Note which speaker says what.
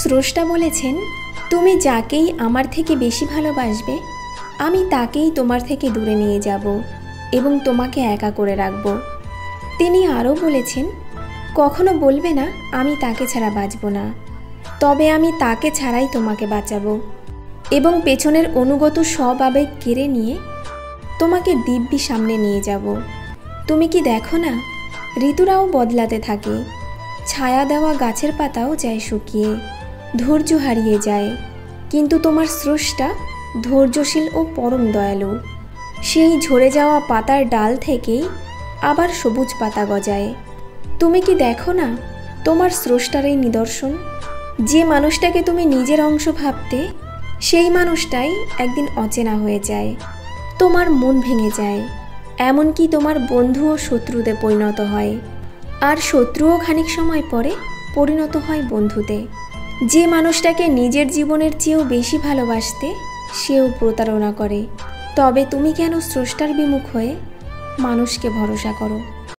Speaker 1: স্রষ্টা বলেছেন, তুমি যাকেই আমার থেকে বেশি ভালোবাসবে আমি তাকেই তোমার থেকে দূরে নিয়ে যাব এবং তোমাকে একা করে রাখব। তিনি আরও বলেছেন, কখনো বলবে না আমি তাকে ছাড়া বাঁচব না, তবে আমি তাকে ছাড়াই তোমাকে বাঁচাবো এবং পেছনের অনুগত সব আবেগ কেড়ে নিয়ে তোমাকে দিব্যি সামনে নিয়ে যাব। তুমি কি দেখো না, ঋতুরাও বদলাতে থাকে, ছায়া দেওয়া গাছের পাতাও যায় শুকিয়ে, ধৈর্য হারিয়ে যায়, কিন্তু তোমার স্রষ্টা ধৈর্যশীল ও পরম দয়ালু। সেই ঝরে যাওয়া পাতার ডাল থেকেই আবার সবুজ পাতা গজায়। তুমি কি দেখো না তোমার স্রষ্টার এই নিদর্শন? যে মানুষটাকে তুমি নিজের অংশ ভাবতে, সেই মানুষটাই একদিন অচেনা হয়ে যায়, তোমার মন ভেঙে যায়, এমনকি তোমার বন্ধু ও শত্রুতে পরিণত হয়, আর শত্রুও খানিক সময় পরে পরিণত হয় বন্ধুতে। যে মানুষটাকে নিজের জীবনের চেয়েও বেশি ভালোবাসতে, সেও প্রতারণা করে। তবে তুমি কেন স্রষ্টার বিমুখ হয়ে মানুষকে ভরসা করো?